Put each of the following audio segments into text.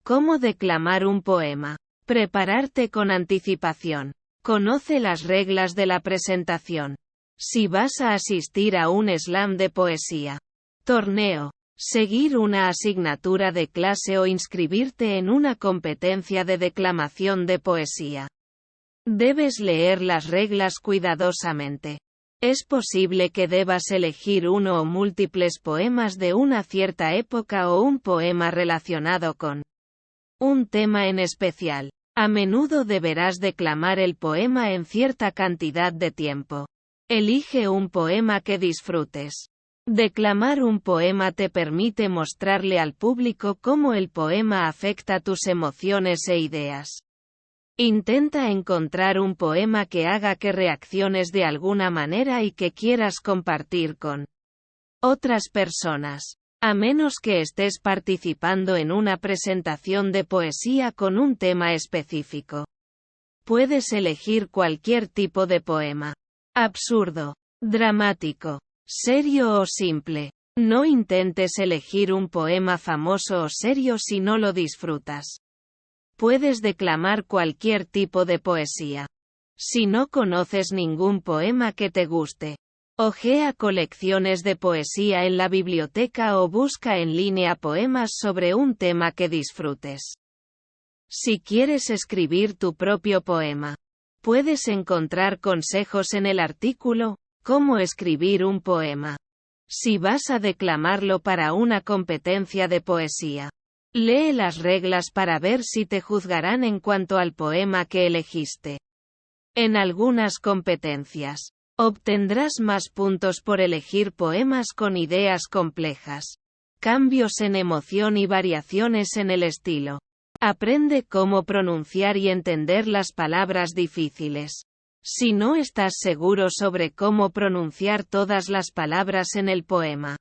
¿Cómo declamar un poema? Prepararte con anticipación. Conoce las reglas de la presentación. Si vas a asistir a un slam de poesía, torneo, seguir una asignatura de clase o inscribirte en una competencia de declamación de poesía, debes leer las reglas cuidadosamente. Es posible que debas elegir uno o múltiples poemas de una cierta época o un poema relacionado con un tema en especial. A menudo deberás declamar el poema en cierta cantidad de tiempo. Elige un poema que disfrutes. Declamar un poema te permite mostrarle al público cómo el poema afecta tus emociones e ideas. Intenta encontrar un poema que haga que reacciones de alguna manera y que quieras compartir con otras personas. A menos que estés participando en una presentación de poesía con un tema específico, puedes elegir cualquier tipo de poema. Absurdo, dramático, serio o simple. No intentes elegir un poema famoso o serio si no lo disfrutas. Puedes declamar cualquier tipo de poesía. Si no conoces ningún poema que te guste, hojea colecciones de poesía en la biblioteca o busca en línea poemas sobre un tema que disfrutes. Si quieres escribir tu propio poema, puedes encontrar consejos en el artículo «Cómo escribir un poema». Si vas a declamarlo para una competencia de poesía, lee las reglas para ver si te juzgarán en cuanto al poema que elegiste. En algunas competencias, obtendrás más puntos por elegir poemas con ideas complejas, cambios en emoción y variaciones en el estilo. Aprende cómo pronunciar y entender las palabras difíciles. Si no estás seguro sobre cómo pronunciar todas las palabras en el poema,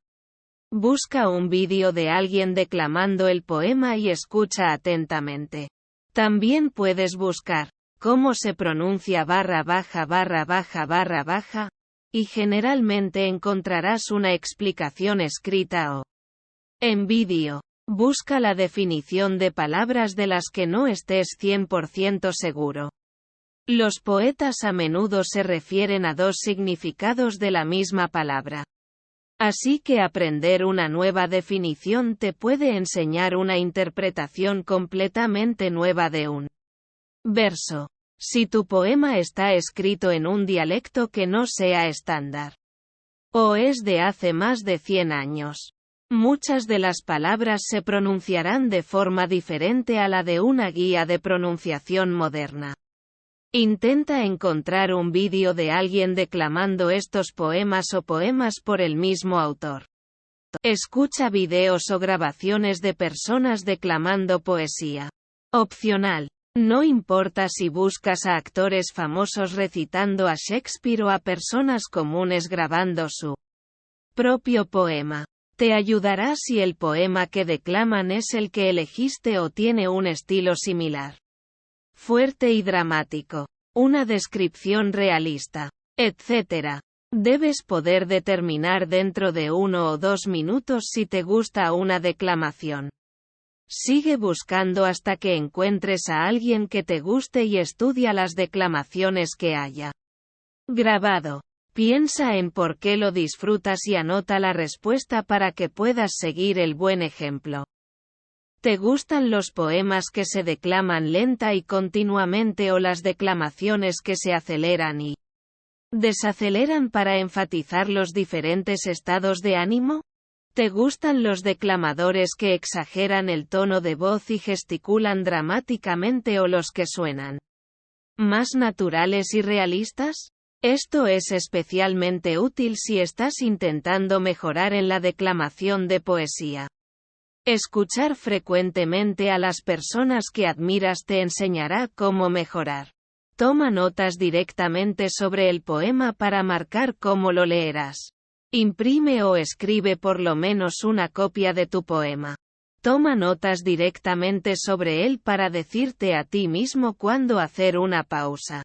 busca un vídeo de alguien declamando el poema y escucha atentamente. También puedes buscar cómo se pronuncia ______, y generalmente encontrarás una explicación escrita o en vídeo. Busca la definición de palabras de las que no estés 100% seguro. Los poetas a menudo se refieren a dos significados de la misma palabra. Así que aprender una nueva definición te puede enseñar una interpretación completamente nueva de un verso. Si tu poema está escrito en un dialecto que no sea estándar, o es de hace más de 100 años, muchas de las palabras se pronunciarán de forma diferente a la de una guía de pronunciación moderna. Intenta encontrar un vídeo de alguien declamando estos poemas o poemas por el mismo autor. Escucha videos o grabaciones de personas declamando poesía. Opcional. No importa si buscas a actores famosos recitando a Shakespeare o a personas comunes grabando su propio poema. Te ayudará si el poema que declaman es el que elegiste o tiene un estilo similar. Fuerte y dramático. Una descripción realista, etc. Debes poder determinar dentro de 1 o 2 minutos si te gusta una declamación. Sigue buscando hasta que encuentres a alguien que te guste y estudia las declamaciones que haya grabado. Piensa en por qué lo disfrutas y anota la respuesta para que puedas seguir el buen ejemplo. ¿Te gustan los poemas que se declaman lenta y continuamente o las declamaciones que se aceleran y desaceleran para enfatizar los diferentes estados de ánimo? ¿Te gustan los declamadores que exageran el tono de voz y gesticulan dramáticamente o los que suenan más naturales y realistas? Esto es especialmente útil si estás intentando mejorar en la declamación de poesía. Escuchar frecuentemente a las personas que admiras te enseñará cómo mejorar. Toma notas directamente sobre el poema para marcar cómo lo leerás. Imprime o escribe por lo menos una copia de tu poema. Toma notas directamente sobre él para decirte a ti mismo cuándo hacer una pausa.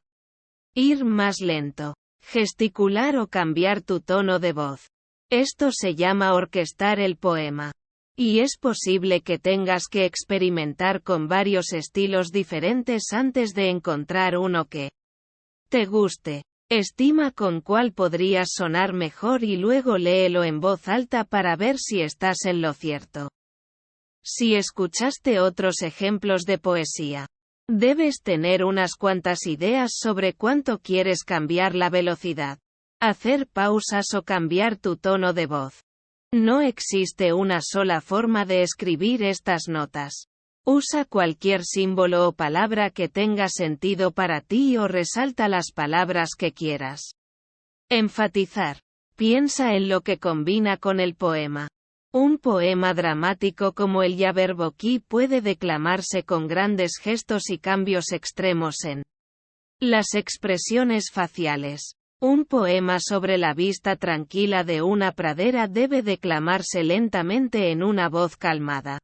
Ir más lento. Gesticular o cambiar tu tono de voz. Esto se llama orquestar el poema. Y es posible que tengas que experimentar con varios estilos diferentes antes de encontrar uno que te guste. Estima con cuál podrías sonar mejor y luego léelo en voz alta para ver si estás en lo cierto. Si escuchaste otros ejemplos de poesía, debes tener unas cuantas ideas sobre cuánto quieres cambiar la velocidad, hacer pausas o cambiar tu tono de voz. No existe una sola forma de escribir estas notas. Usa cualquier símbolo o palabra que tenga sentido para ti o resalta las palabras que quieras. Enfatizar. Piensa en lo que combina con el poema. Un poema dramático como el Jabberwocky puede declamarse con grandes gestos y cambios extremos en las expresiones faciales. Un poema sobre la vista tranquila de una pradera debe declamarse lentamente en una voz calmada.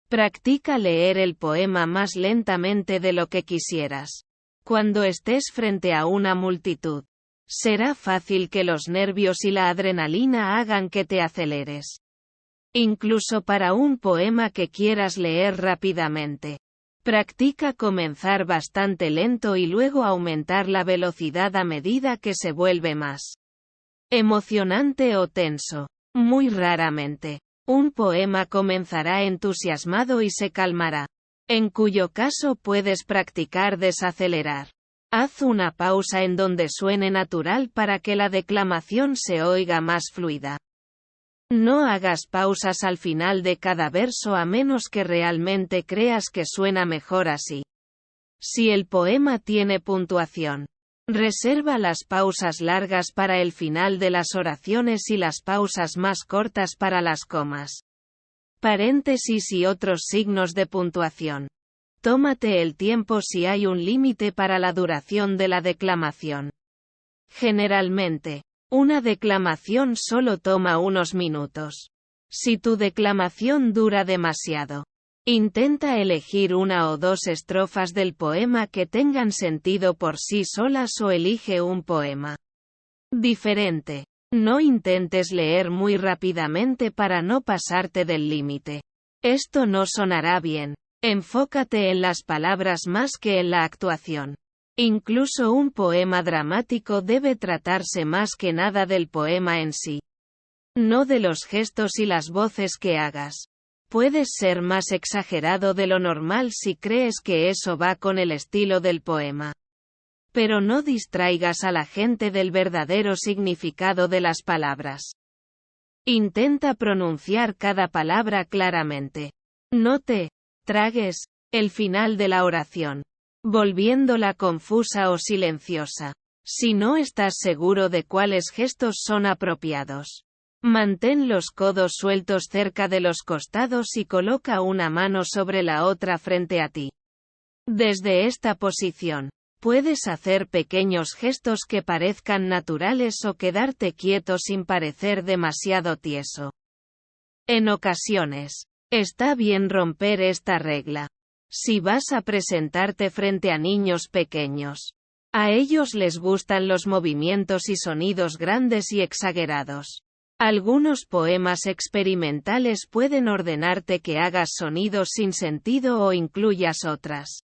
Practica leer el poema más lentamente de lo que quisieras. Cuando estés frente a una multitud, será fácil que los nervios y la adrenalina hagan que te aceleres. Incluso para un poema que quieras leer rápidamente. Practica comenzar bastante lento y luego aumentar la velocidad a medida que se vuelve más emocionante o tenso. Muy raramente, un poema comenzará entusiasmado y se calmará, en cuyo caso puedes practicar desacelerar. Haz una pausa en donde suene natural para que la declamación se oiga más fluida. No hagas pausas al final de cada verso a menos que realmente creas que suena mejor así. Si el poema tiene puntuación, reserva las pausas largas para el final de las oraciones y las pausas más cortas para las comas, paréntesis y otros signos de puntuación. Tómate el tiempo si hay un límite para la duración de la declamación. Generalmente, una declamación solo toma unos minutos. Si tu declamación dura demasiado, intenta elegir una o dos estrofas del poema que tengan sentido por sí solas o elige un poema diferente. No intentes leer muy rápidamente para no pasarte del límite. Esto no sonará bien. Enfócate en las palabras más que en la actuación. Incluso un poema dramático debe tratarse más que nada del poema en sí, no de los gestos y las voces que hagas. Puedes ser más exagerado de lo normal si crees que eso va con el estilo del poema. Pero no distraigas a la gente del verdadero significado de las palabras. Intenta pronunciar cada palabra claramente. No te tragues el final de la oración, volviéndola confusa o silenciosa. Si no estás seguro de cuáles gestos son apropiados, mantén los codos sueltos cerca de los costados y coloca una mano sobre la otra frente a ti. Desde esta posición, puedes hacer pequeños gestos que parezcan naturales o quedarte quieto sin parecer demasiado tieso. En ocasiones, está bien romper esta regla. Si vas a presentarte frente a niños pequeños, a ellos les gustan los movimientos y sonidos grandes y exagerados. Algunos poemas experimentales pueden ordenarte que hagas sonidos sin sentido o incluyas otras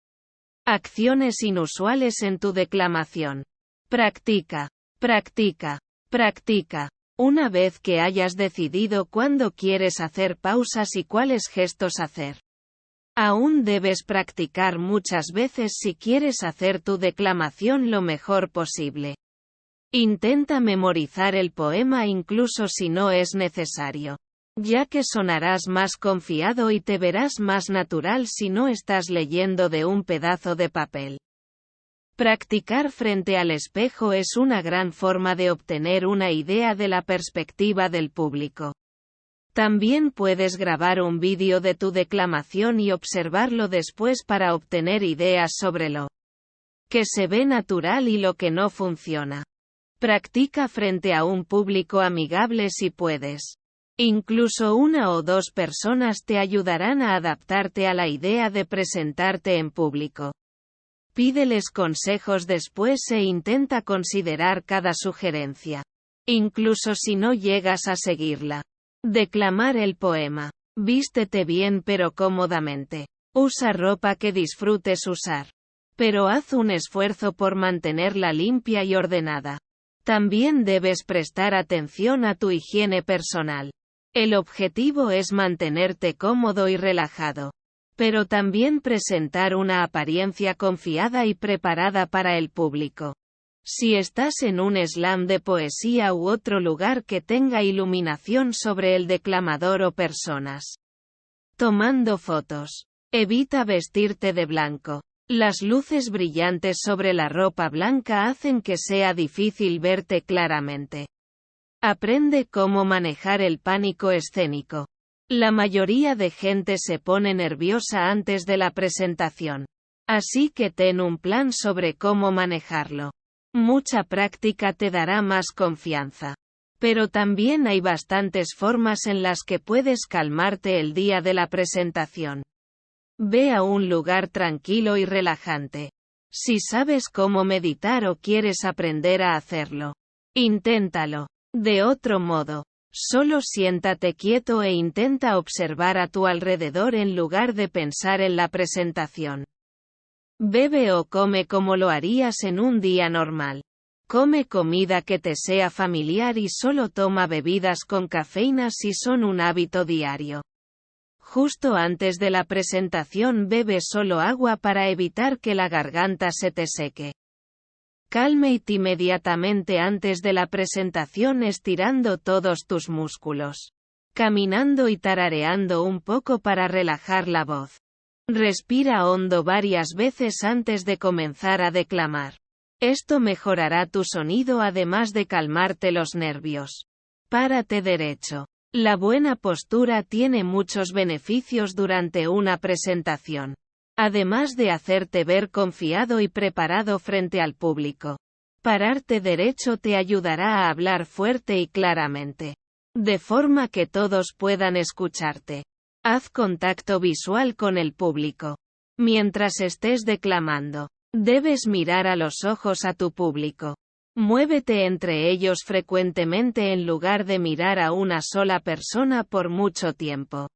acciones inusuales en tu declamación. Practica, practica, practica. Una vez que hayas decidido cuándo quieres hacer pausas y cuáles gestos hacer, aún debes practicar muchas veces si quieres hacer tu declamación lo mejor posible. Intenta memorizar el poema incluso si no es necesario, ya que sonarás más confiado y te verás más natural si no estás leyendo de un pedazo de papel. Practicar frente al espejo es una gran forma de obtener una idea de la perspectiva del público. También puedes grabar un vídeo de tu declamación y observarlo después para obtener ideas sobre lo que se ve natural y lo que no funciona. Practica frente a un público amigable si puedes. Incluso una o dos personas te ayudarán a adaptarte a la idea de presentarte en público. Pídeles consejos después e intenta considerar cada sugerencia, incluso si no llegas a seguirla. Declamar el poema. Vístete bien pero cómodamente. Usa ropa que disfrutes usar. Pero haz un esfuerzo por mantenerla limpia y ordenada. También debes prestar atención a tu higiene personal. El objetivo es mantenerte cómodo y relajado. Pero también presentar una apariencia confiada y preparada para el público. Si estás en un slam de poesía u otro lugar que tenga iluminación sobre el declamador o personas tomando fotos, evita vestirte de blanco. Las luces brillantes sobre la ropa blanca hacen que sea difícil verte claramente. Aprende cómo manejar el pánico escénico. La mayoría de gente se pone nerviosa antes de la presentación. Así que ten un plan sobre cómo manejarlo. Mucha práctica te dará más confianza. Pero también hay bastantes formas en las que puedes calmarte el día de la presentación. Ve a un lugar tranquilo y relajante. Si sabes cómo meditar o quieres aprender a hacerlo, inténtalo. De otro modo, solo siéntate quieto e intenta observar a tu alrededor en lugar de pensar en la presentación. Bebe o come como lo harías en un día normal. Come comida que te sea familiar y solo toma bebidas con cafeína si son un hábito diario. Justo antes de la presentación bebe solo agua para evitar que la garganta se te seque. Cálmate inmediatamente antes de la presentación estirando todos tus músculos. Caminando y tarareando un poco para relajar la voz. Respira hondo varias veces antes de comenzar a declamar. Esto mejorará tu sonido además de calmarte los nervios. Párate derecho. La buena postura tiene muchos beneficios durante una presentación. Además de hacerte ver confiado y preparado frente al público. Pararte derecho te ayudará a hablar fuerte y claramente. De forma que todos puedan escucharte. Haz contacto visual con el público. Mientras estés declamando, debes mirar a los ojos a tu público. Muévete entre ellos frecuentemente en lugar de mirar a una sola persona por mucho tiempo.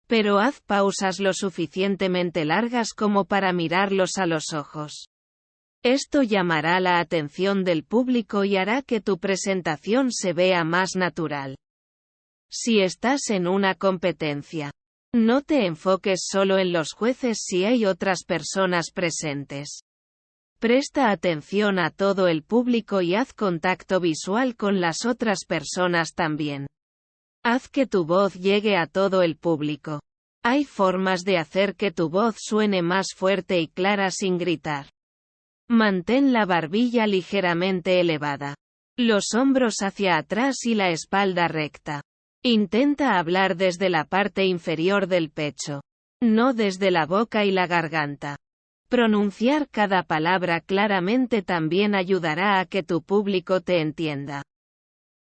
Pero haz pausas lo suficientemente largas como para mirarlos a los ojos. Esto llamará la atención del público y hará que tu presentación se vea más natural. Si estás en una competencia, no te enfoques solo en los jueces si hay otras personas presentes. Presta atención a todo el público y haz contacto visual con las otras personas también. Haz que tu voz llegue a todo el público. Hay formas de hacer que tu voz suene más fuerte y clara sin gritar. Mantén la barbilla ligeramente elevada. Los hombros hacia atrás y la espalda recta. Intenta hablar desde la parte inferior del pecho. No desde la boca y la garganta. Pronunciar cada palabra claramente también ayudará a que tu público te entienda.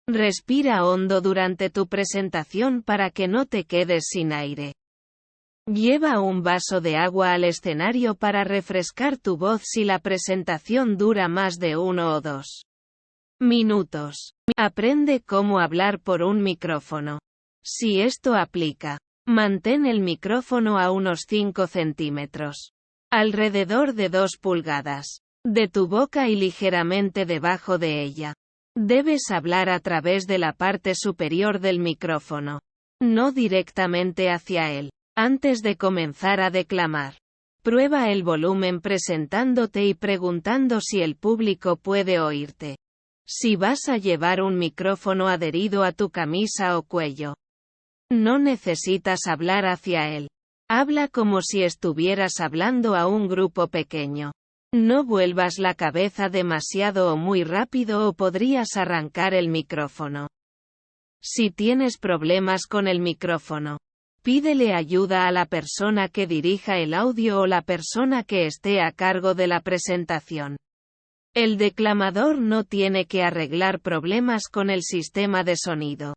Respira hondo durante tu presentación para que no te quedes sin aire. Lleva un vaso de agua al escenario para refrescar tu voz si la presentación dura más de 1 o 2 minutos. Aprende cómo hablar por un micrófono. Si esto aplica, mantén el micrófono a unos 5 centímetros. Alrededor de 2 pulgadas. De tu boca y ligeramente debajo de ella. Debes hablar a través de la parte superior del micrófono. No directamente hacia él. Antes de comenzar a declamar. Prueba el volumen presentándote y preguntando si el público puede oírte. Si vas a llevar un micrófono adherido a tu camisa o cuello. No necesitas hablar hacia él. Habla como si estuvieras hablando a un grupo pequeño. No vuelvas la cabeza demasiado o muy rápido o podrías arrancar el micrófono. Si tienes problemas con el micrófono, pídele ayuda a la persona que dirija el audio o la persona que esté a cargo de la presentación. El declamador no tiene que arreglar problemas con el sistema de sonido.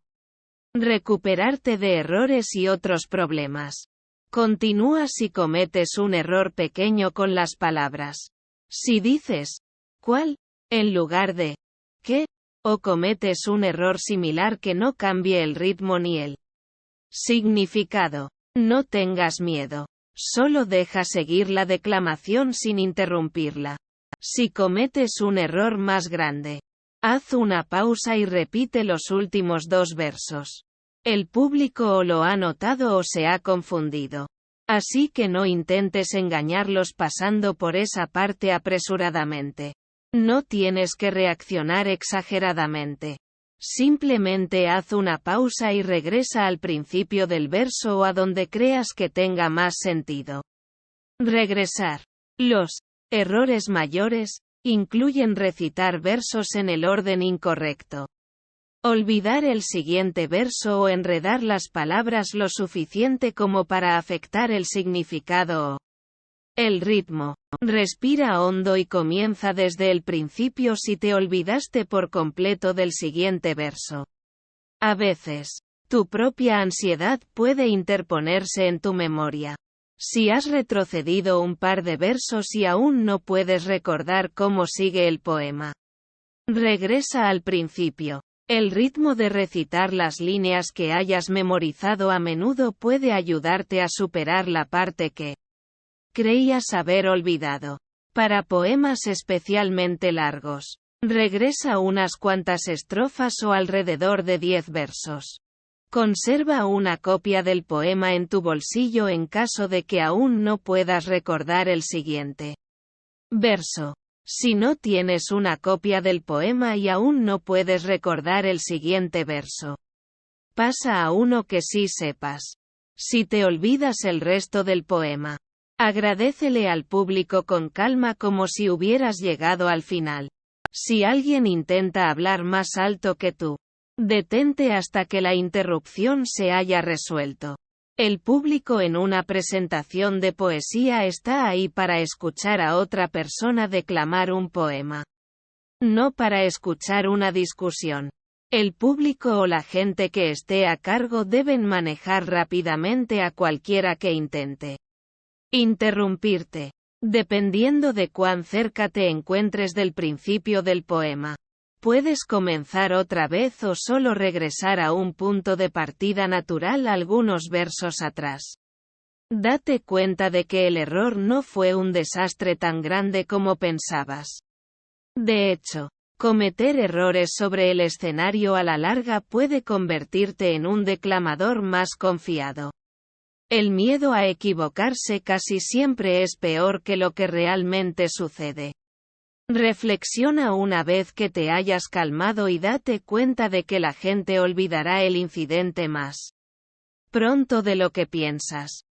Recuperarte de errores y otros problemas. Continúa si cometes un error pequeño con las palabras. Si dices, ¿cuál?, en lugar de, ¿qué?, o cometes un error similar que no cambie el ritmo ni el Significado. No tengas miedo. Solo deja seguir la declamación sin interrumpirla. Si cometes un error más grande, haz una pausa y repite los últimos 2 versos. El público o lo ha notado o se ha confundido. Así que no intentes engañarlos pasando por esa parte apresuradamente. No tienes que reaccionar exageradamente. Simplemente haz una pausa y regresa al principio del verso o a donde creas que tenga más sentido. Regresar. Los errores mayores incluyen recitar versos en el orden incorrecto, olvidar el siguiente verso o enredar las palabras lo suficiente como para afectar el significado o el ritmo. Respira hondo y comienza desde el principio si te olvidaste por completo del siguiente verso. A veces, tu propia ansiedad puede interponerse en tu memoria. Si has retrocedido un par de versos y aún no puedes recordar cómo sigue el poema, regresa al principio. El ritmo de recitar las líneas que hayas memorizado a menudo puede ayudarte a superar la parte que creías haber olvidado. Para poemas especialmente largos, regresa unas cuantas estrofas o alrededor de 10 versos. Conserva una copia del poema en tu bolsillo en caso de que aún no puedas recordar el siguiente verso. Si no tienes una copia del poema y aún no puedes recordar el siguiente verso, pasa a uno que sí sepas. Si te olvidas el resto del poema, agradécele al público con calma como si hubieras llegado al final. Si alguien intenta hablar más alto que tú, detente hasta que la interrupción se haya resuelto. El público en una presentación de poesía está ahí para escuchar a otra persona declamar un poema, no para escuchar una discusión. El público o la gente que esté a cargo deben manejar rápidamente a cualquiera que intente interrumpirte, dependiendo de cuán cerca te encuentres del principio del poema. Puedes comenzar otra vez o solo regresar a un punto de partida natural algunos versos atrás. Date cuenta de que el error no fue un desastre tan grande como pensabas. De hecho, cometer errores sobre el escenario a la larga puede convertirte en un declamador más confiado. El miedo a equivocarse casi siempre es peor que lo que realmente sucede. Reflexiona una vez que te hayas calmado y date cuenta de que la gente olvidará el incidente más pronto de lo que piensas.